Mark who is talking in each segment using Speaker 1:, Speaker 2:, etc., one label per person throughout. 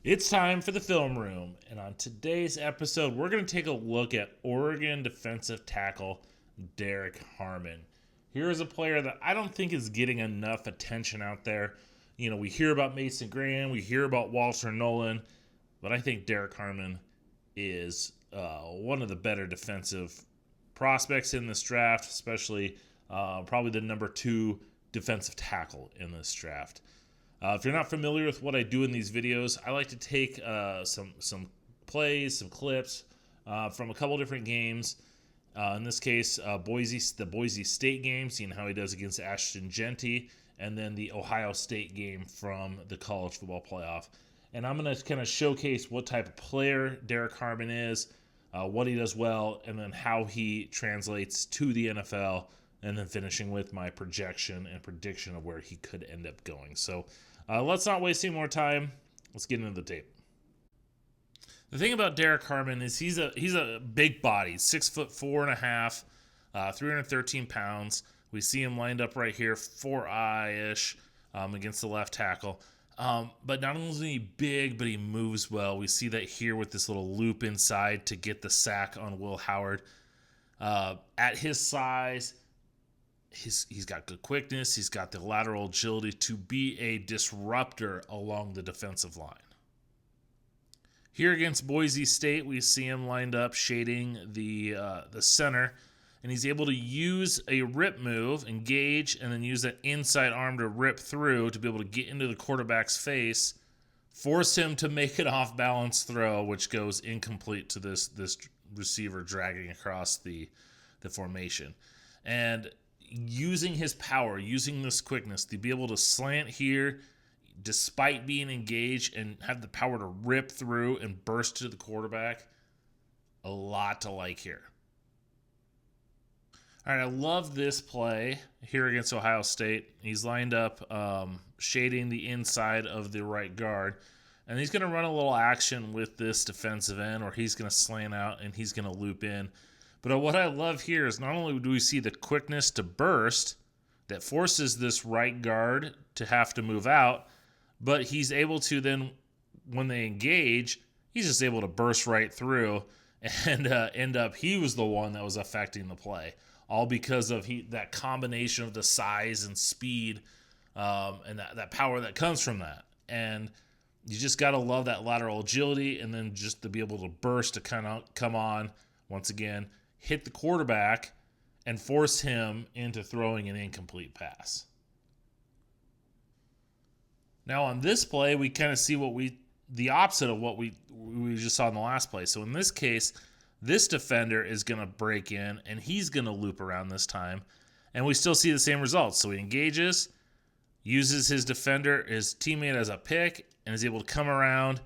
Speaker 1: It's time for the film room, and on today's episode, we're going to take a look at Oregon defensive tackle Derrick Harmon. Here is a player that I don't think is getting enough attention out there. You know, we hear about Mason Graham, we hear about Walter Nolan, but I think Derrick Harmon is one of the better defensive prospects in this draft, especially probably the number 2 defensive tackle in this draft. If you're not familiar with what I do in these videos, I like to take some plays, some clips from a couple different games. In this case, the Boise State game, seeing how he does against Ashton Genty, and then the Ohio State game from the college football playoff. And I'm going to kind of showcase what type of player Derrick Harmon is, what he does well, and then how he translates to the NFL, and then finishing with my projection and prediction of where he could end up going. So let's not waste any more time. Let's get into the tape. The thing about Derrick Harmon is he's a big body, 6'4.5", 313 pounds. We see him lined up right here, 4-eye-ish against the left tackle. But not only is he big, but he moves well. We see that here with this little loop inside to get the sack on Will Howard. At his size, he's got good quickness. He's got the lateral agility to be a disruptor along the defensive line. Here against Boise State, we see him lined up shading the center, and he's able to use a rip move, engage, and then use that inside arm to rip through to be able to get into the quarterback's face, force him to make an off-balance throw, which goes incomplete to this receiver dragging across the formation. And using his power, using this quickness to be able to slant here despite being engaged and have the power to rip through and burst to the quarterback, a lot to like here. All right, I love this play here against Ohio State. He's lined up shading the inside of the right guard, and he's going to run a little action with this defensive end, or he's going to slant out and he's going to loop in. But what I love here is not only do we see the quickness to burst that forces this right guard to have to move out, but he's able to then, when they engage, he's just able to burst right through and end up, he was the one that was affecting the play. All because of that combination of the size and speed and that power that comes from that. And you just got to love that lateral agility, and then just to be able to burst to kind of come on, once again, hit the quarterback and force him into throwing an incomplete pass. Now on this play, we kind of see the opposite of what we just saw in the last play. So in this case, this defender is going to break in, and he's going to loop around this time, and we still see the same results. So he engages, uses his teammate as a pick, and is able to come around.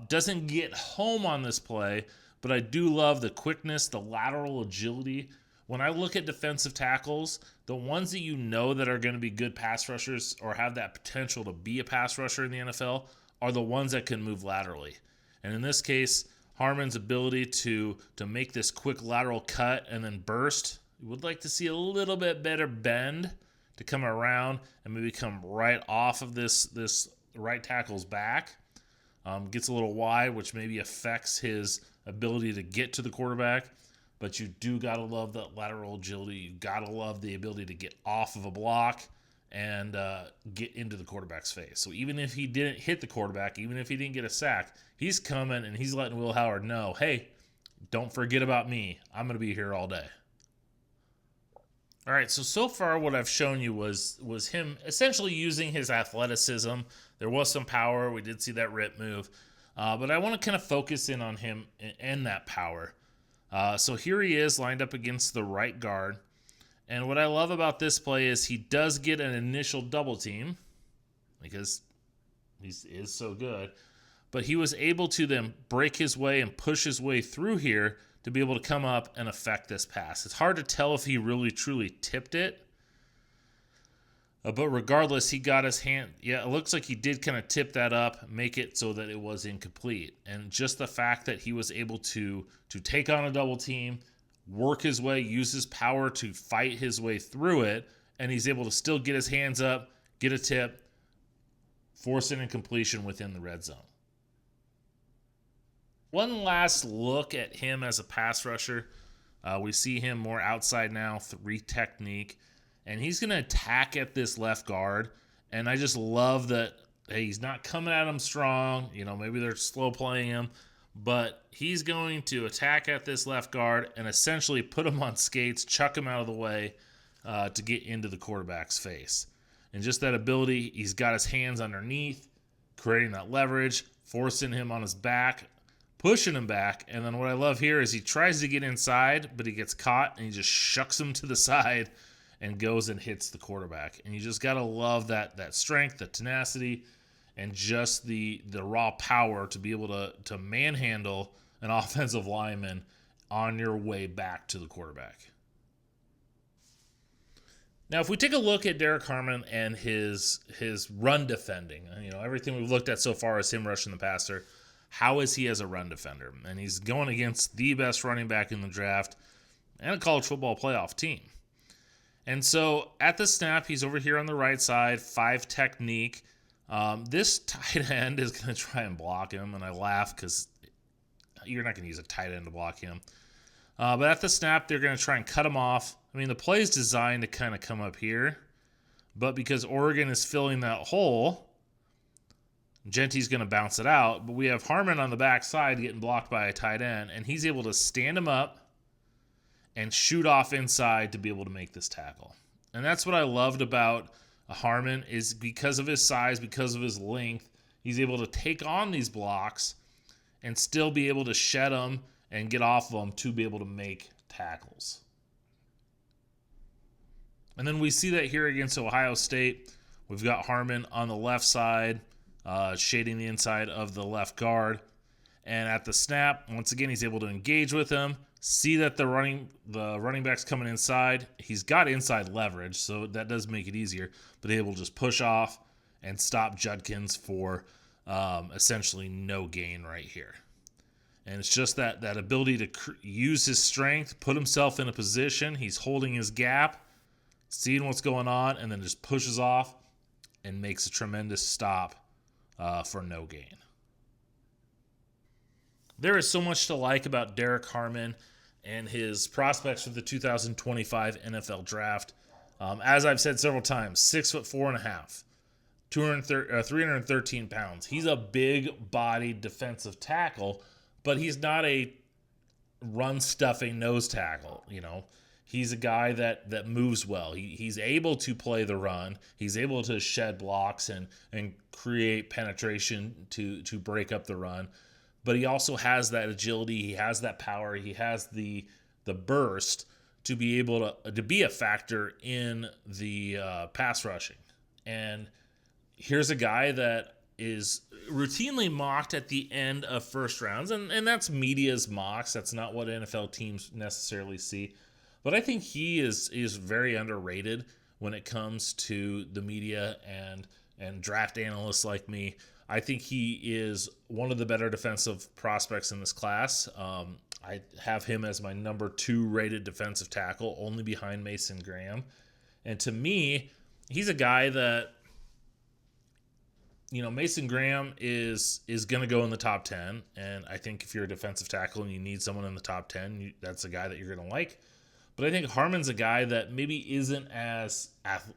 Speaker 1: Doesn't get home on this play, but I do love the quickness, the lateral agility. When I look at defensive tackles, the ones that you know that are going to be good pass rushers or have that potential to be a pass rusher in the NFL are the ones that can move laterally. And in this case, Harmon's ability to make this quick lateral cut and then burst, you would like to see a little bit better bend to come around and maybe come right off of this right tackle's back. Gets a little wide, which maybe affects his ability to get to the quarterback. But you do got to love that lateral agility. You got to love the ability to get off of a block and get into the quarterback's face. So even if he didn't hit the quarterback, even if he didn't get a sack, he's coming and he's letting Will Howard know, hey, don't forget about me. I'm going to be here all day. All right, so far what I've shown you was him essentially using his athleticism. There was some power. We did see that rip move. But I want to kind of focus in on him and that power. So here he is lined up against the right guard. And what I love about this play is he does get an initial double team because he is so good. But he was able to then break his way and push his way through here to be able to come up and affect this pass. It's hard to tell if he really truly tipped it. But regardless, he got his hand. Yeah, it looks like he did kind of tip that up, make it so that it was incomplete. And just the fact that he was able to take on a double team, work his way, use his power to fight his way through it, and he's able to still get his hands up, get a tip, force an incompletion within the red zone. One last look at him as a pass rusher. We see him more outside now, 3 technique, and he's going to attack at this left guard. And I just love that, hey, he's not coming at him strong. Maybe they're slow playing him, but he's going to attack at this left guard and essentially put him on skates, chuck him out of the way to get into the quarterback's face. And just that ability, he's got his hands underneath, creating that leverage, forcing him on his back, pushing him back. And then what I love here is he tries to get inside, but he gets caught and he just shucks him to the side and goes and hits the quarterback. And you just got to love that strength, the tenacity, and just the raw power to be able to manhandle an offensive lineman on your way back to the quarterback. Now, if we take a look at Derrick Harmon and his run defending, everything we've looked at so far is him rushing the passer. How is he as a run defender? And he's going against the best running back in the draft and a college football playoff team. And so at the snap, he's over here on the right side, 5 technique. This tight end is going to try and block him, and I laugh because you're not going to use a tight end to block him. But at the snap, they're going to try and cut him off. The play is designed to kind of come up here, but because Oregon is filling that hole, Genty's going to bounce it out. But we have Harmon on the backside getting blocked by a tight end, and he's able to stand him up and shoot off inside to be able to make this tackle. And that's what I loved about Harmon, is because of his size, because of his length, he's able to take on these blocks and still be able to shed them and get off of them to be able to make tackles. And then we see that here against Ohio State. We've got Harmon on the left side, shading the inside of the left guard. And at the snap, once again, he's able to engage with him, see that the running back's coming inside. He's got inside leverage, so that does make it easier, but able to just push off and stop Judkins for essentially no gain right here. And it's just that ability to use his strength, put himself in a position. He's holding his gap, seeing what's going on, and then just pushes off and makes a tremendous stop for no gain. There is so much to like about Derrick Harmon and his prospects for the 2025 NFL Draft. As I've said several times, 6'4.5", 313 pounds. He's a big-bodied defensive tackle, but he's not a run-stuffing nose tackle. He's a guy that moves well. He's able to play the run. He's able to shed blocks and create penetration to break up the run. But he also has that agility. He has that power. He has the burst to be able to be a factor in the pass rushing. And here's a guy that is routinely mocked at the end of first rounds, and that's media's mocks. That's not what NFL teams necessarily see. But I think he is very underrated when it comes to the media and draft analysts like me. I think he is one of the better defensive prospects in this class. I have him as my number 2 rated defensive tackle, only behind Mason Graham. And to me, he's a guy that, Mason Graham is going to go in the top 10. And I think if you're a defensive tackle and you need someone in the top 10, that's a guy that you're going to like. But I think Harmon's a guy that maybe isn't as,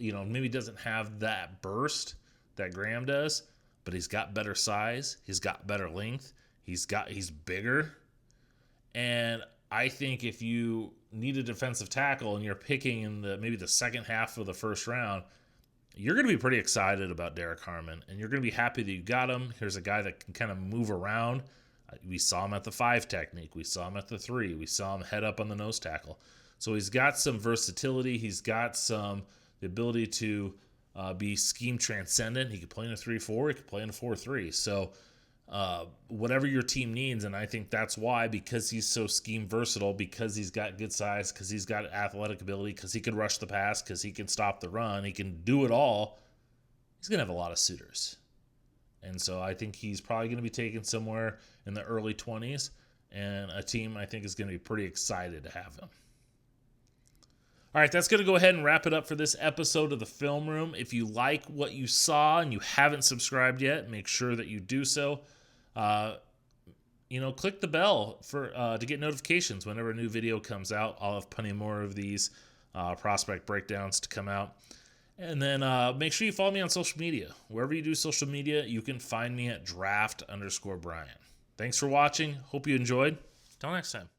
Speaker 1: maybe doesn't have that burst that Graham does. But he's got better size, he's got better length, he's bigger. And I think if you need a defensive tackle and you're picking in maybe the second half of the first round, you're going to be pretty excited about Derrick Harmon, and you're going to be happy that you got him. Here's a guy that can kind of move around. We saw him at the 5 technique, we saw him at the 3, we saw him head up on the nose tackle. So he's got some versatility, he's got the ability to be scheme transcendent. He could play in a 3-4. He could play in a 4-3. So whatever your team needs, and I think that's why, because he's so scheme versatile, because he's got good size, because he's got athletic ability, because he can rush the pass, because he can stop the run, he can do it all, he's going to have a lot of suitors. And so I think he's probably going to be taken somewhere in the early 20s, and a team I think is going to be pretty excited to have him. All right, that's going to go ahead and wrap it up for this episode of The Film Room. If you like what you saw and you haven't subscribed yet, make sure that you do so. click the bell for to get notifications whenever a new video comes out. I'll have plenty more of these prospect breakdowns to come out. And then make sure you follow me on social media. Wherever you do social media, you can find me at draft_Brian. Thanks for watching. Hope you enjoyed. Till next time.